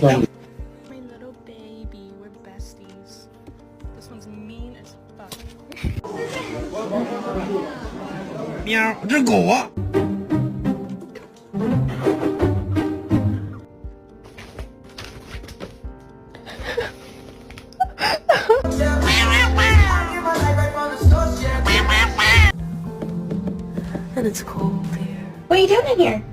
My little baby, we're besties. This one's mean as fuck. 喵，这是狗啊！And it's cold here. What are you doing in here?